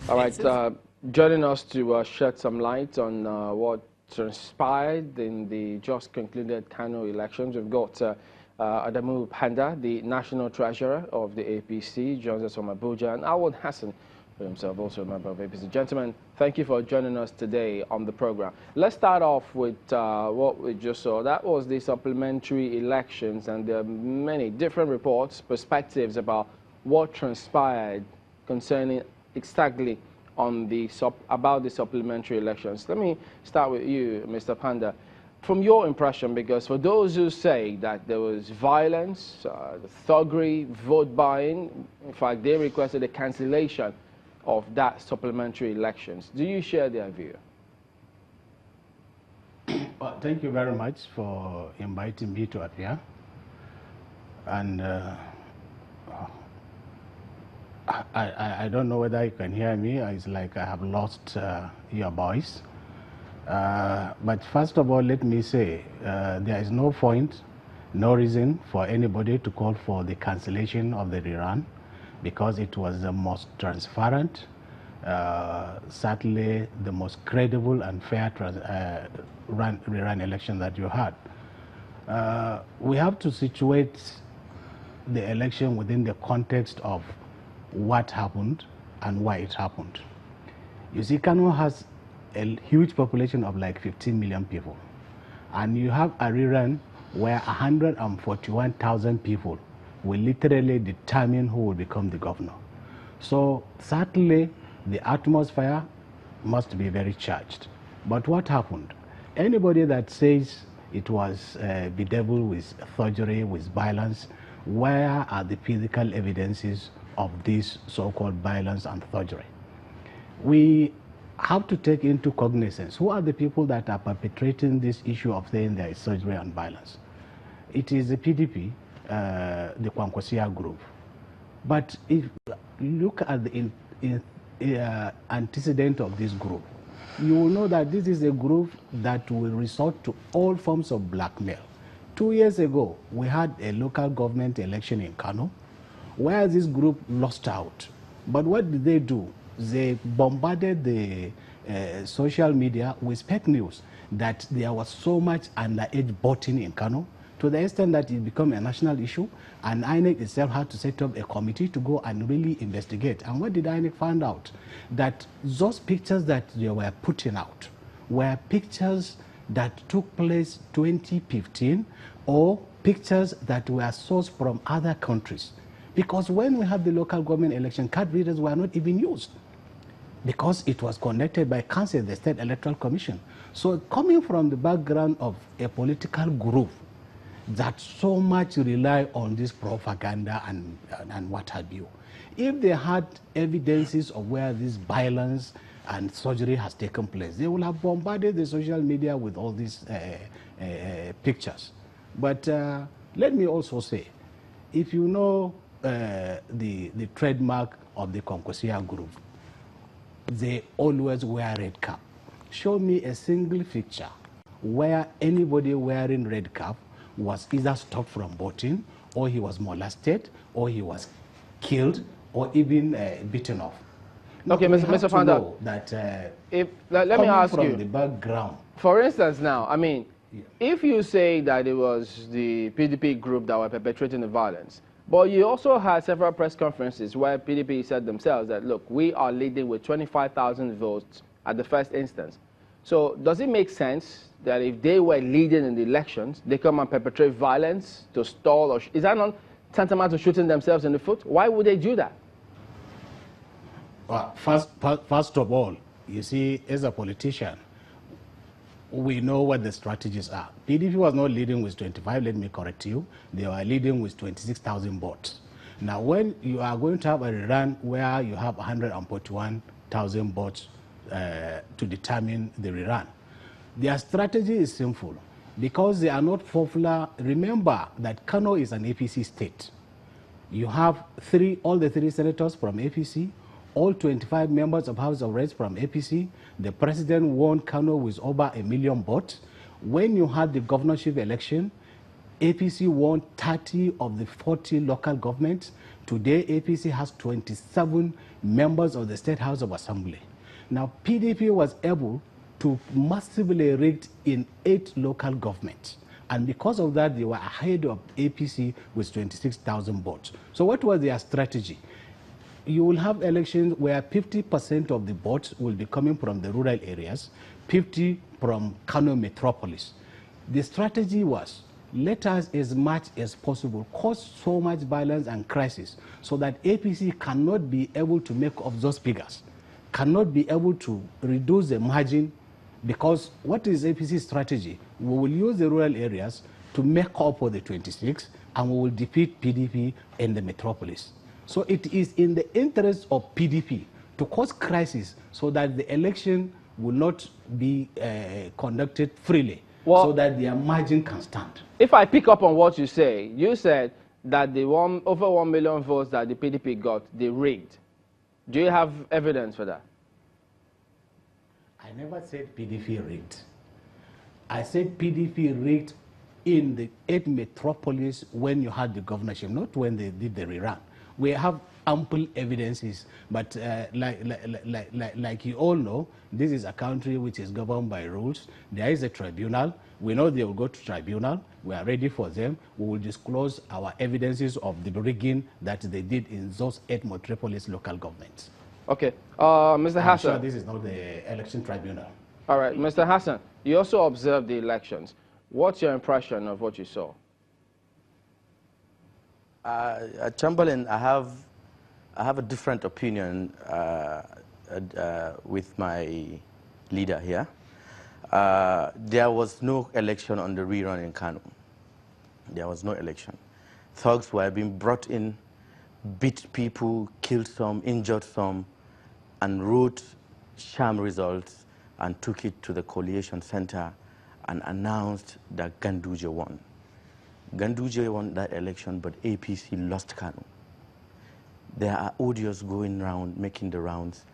All right, joining us to shed some light on what transpired in the just concluded Kano elections, we've got Adamu Panda, the National Treasurer of the APC, joins us from Abuja, and Awad Hassan, who himself also a member of APC. Gentlemen, thank you for joining us today on the program. Let's start off with what we just saw. That was the supplementary elections, and there are many different reports, perspectives about what transpired concerning exactly on the about the supplementary elections. Let me start with you, Mr. Panda. From your impression, because for those who say that there was violence, thuggery, vote buying, in fact, they requested a cancellation of that supplementary elections. Do you share their view? Well, thank you very much for inviting me to appear. And I don't know whether you can hear me. It's like I have lost your voice. But first of all, let me say there is no point, no reason for anybody to call for the cancellation of the rerun, because it was the most transparent, certainly the most credible and fair rerun election that you had. We have to situate the election within the context of what happened and why it happened. You see, Kano has a huge population of like 15 million people, and you have a rerun where 141,000 people will literally determine who will become the governor. So certainly the atmosphere must be very charged. But what happened? Anybody that says it was bedeviled with thuggery, with violence, where are the physical evidences of this so-called violence and thuggery? We have to take into cognizance who are the people that are perpetrating this issue of saying there is thuggery and violence. It is the PDP, the Kwankwasia group. But if you look at the antecedent of this group, you will know that this is a group that will resort to all forms of blackmail. 2 years ago, we had a local government election in Kano, where this group lost out. But what did they do? They bombarded the social media with fake news that there was so much underage voting in Kano, to the extent that it became a national issue, and INEC itself had to set up a committee to go and really investigate. And what did INEC find out? That those pictures that they were putting out were pictures that took place 2015, or pictures that were sourced from other countries. Because when we had the local government election, card readers were not even used, because it was conducted by Council, the State Electoral Commission. So coming from the background of a political group that so much rely on this propaganda and what have you, if they had evidences of where this violence and surgery has taken place, they will have bombarded the social media with all these pictures. But let me also say, if you know the trademark of the Kwankwasia group, they always wear red cap. Show me a single picture where anybody wearing red cap was either stopped from voting, or he was molested, or he was killed, or even beaten off. Okay, Mr. Panda, let me ask you, the background. For instance now, I mean, if you say that it was the PDP group that were perpetrating the violence, but you also had several press conferences where PDP said themselves that, look, we are leading with 25,000 votes at the first instance. So does it make sense that if they were leading in the elections, they come and perpetrate violence to stall, or is that not tantamount to shooting themselves in the foot? Why would they do that? Well, first of all, you see, as a politician, we know what the strategies are. PDP was not leading with 25, let me correct you. They were leading with 26,000 votes. Now, when you are going to have a run where you have 141,000 votes to determine the rerun, their strategy is simple. Because they are not popular, remember that Kano is an APC state. You have all the three senators from APC, all 25 members of House of Reps from APC. The president won Kano with over 1 million votes. When you had the governorship election, APC won 30 of the 40 local governments. Today, APC has 27 members of the State House of Assembly. Now, PDP was able to massively rig in 8 local governments. And because of that, they were ahead of APC with 26,000 votes. So what was their strategy? You will have elections where 50% of the votes will be coming from the rural areas, 50 from Kano metropolis. The strategy was, let us as much as possible cause so much violence and crisis so that APC cannot be able to make up those figures, cannot be able to reduce the margin, because what is APC's strategy? We will use the rural areas to make up for the 26, and we will defeat PDP in the metropolis. So it is in the interest of PDP to cause crisis so that the election will not be conducted freely, so that their margin can stand. If I pick up on what you say, you said that the over 1 million votes that the PDP got, they rigged. Do you have evidence for that? I never said PDP rigged. I said PDP rigged in the 8 metropolis when you had the governorship, not when they did the rerun. We have ample evidences, but like you all know, this is a country which is governed by rules. There is a tribunal. We know they will go to tribunal. We are ready for them. We will disclose our evidences of the rigging that they did in those 8 metropolis local governments. Okay, Mr. Hassan. I'm sure this is not the election tribunal. All right, Mr. Hassan, you also observed the elections. What's your impression of what you saw? Chamberlain, I have a different opinion with my leader here. There was no election on the rerun in Kano. There was no election. Thugs were being brought in, beat people, killed some, injured some, and wrote sham results and took it to the collation center and announced that Ganduje won. Ganduje won that election, but APC lost Kano. There are audios going around, making the rounds,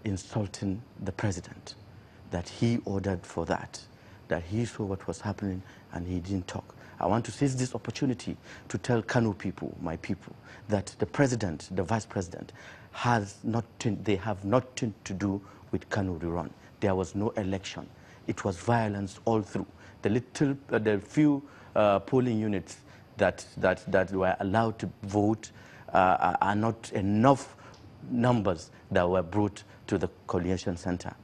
insulting the president, that he ordered for that he saw what was happening and he didn't talk. I want to seize this opportunity to tell Kano people, my people, that the president, the vice president, they have nothing to do with Kano Rerun. There was no election. It was violence all through. The few polling units that were allowed to vote are not enough numbers that were brought to the collation center.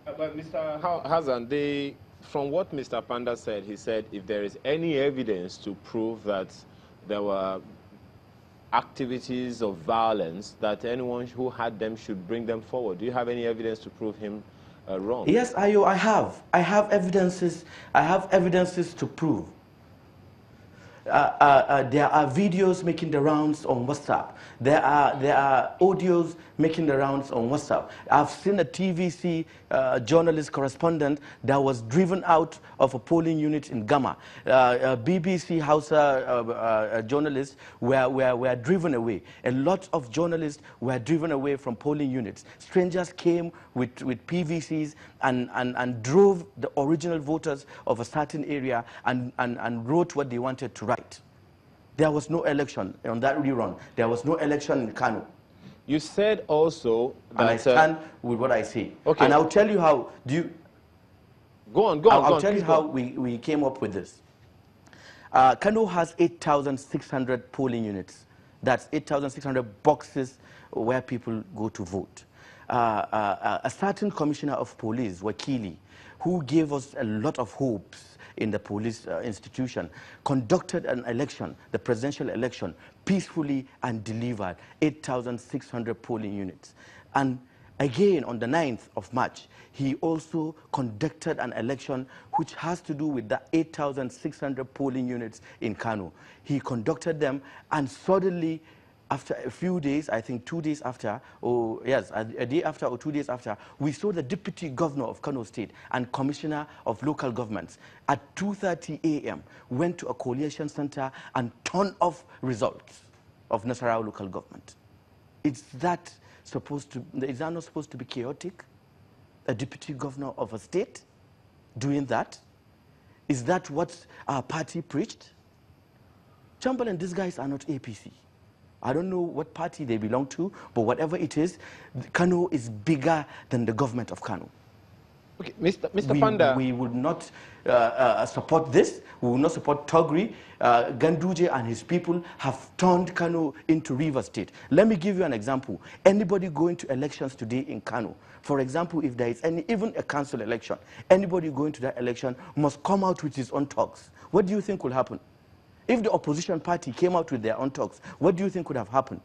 But Mr. Hassan, from what Mr. Panda said, he said if there is any evidence to prove that there were activities of violence, that anyone who had them should bring them forward. Do you have any evidence to prove him wrong? Yes, Ayo, I have. I have evidences. I have evidences to prove. There are videos making the rounds on WhatsApp. There are audios making the rounds on WhatsApp. I've seen a TVC journalist correspondent that was driven out of a polling unit in Gama. BBC Hausa journalists were driven away. A lot of journalists were driven away from polling units. Strangers came with PVCs and drove the original voters of a certain area and wrote what they wanted to write. There was no election on that rerun. There was no election in Kano. You said also that... And I stand with what I say. Okay. And I'll tell you how... Go on. I'll tell you how we came up with this. Kano has 8,600 polling units. That's 8,600 boxes where people go to vote. A certain commissioner of police, Wakili, who gave us a lot of hopes in the police institution, conducted an election, the presidential election, peacefully and delivered 8,600 polling units. And again, on the 9th of March, he also conducted an election which has to do with the 8,600 polling units in Kano. He conducted them, and suddenly, after a few days, I think 2 days after, or yes, a day after or 2 days after, we saw the deputy governor of Kano State and commissioner of local governments at 2:30 a.m. went to a collation center and turned off results of Nasarawa local government. Is that not supposed to be chaotic? A deputy governor of a state doing that? Is that what our party preached? Chamberlain, these guys are not APC. I don't know what party they belong to, but whatever it is, Kano is bigger than the government of Kano. Okay, Mr. Panda. We would not support this. We will not support Togri. Ganduje and his people have turned Kano into River State. Let me give you an example. Anybody going to elections today in Kano, for example, if there is even a council election, anybody going to that election must come out with his own talks. What do you think will happen? If the opposition party came out with their own talks, what do you think would have happened?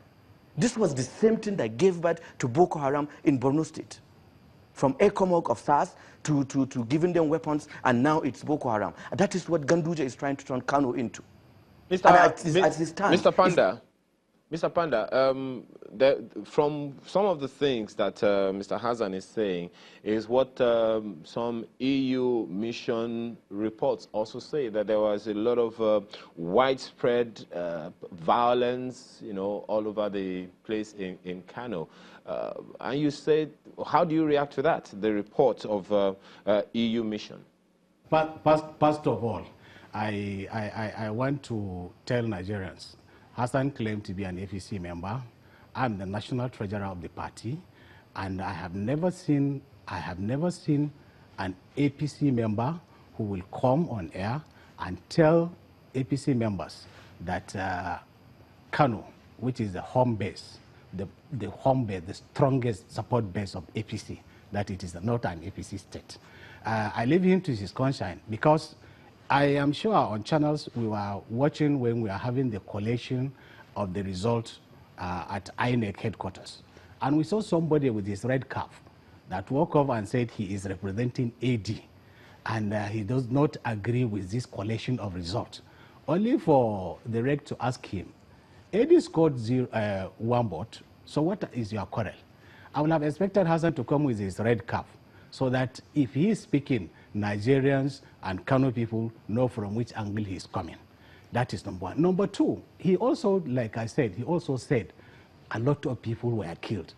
This was the same thing that gave birth to Boko Haram in Borno State. From ECOMOG of SARS to giving them weapons, and now it's Boko Haram. That is what Ganduje is trying to turn Kano into. Mr. Panda, from some of the things that Mr. Hassan is saying is what some EU mission reports also say, that there was a lot of widespread violence, all over the place in Kano. And you said, how do you react to that, the report of EU mission? First of all, I want to tell Nigerians, Hassan claimed to be an APC member. I'm the national treasurer of the party, and I have never seen an APC member who will come on air and tell APC members that Kano, which is the home base, the strongest support base of APC, that it is not an APC state. I leave him to his conscience, because I am sure on channels we were watching when we are having the collation of the result at INEC headquarters. And we saw somebody with his red cap that woke up and said he is representing AD. And he does not agree with this collation of results. Only for the reg to ask him, AD scored 1 vote, so what is your quarrel? I would have expected Hassan to come with his red cap, so that if he is speaking, Nigerians and Kano people know from which angle he is coming. That is number one. Number two, he also, like I said, he also said a lot of people were killed.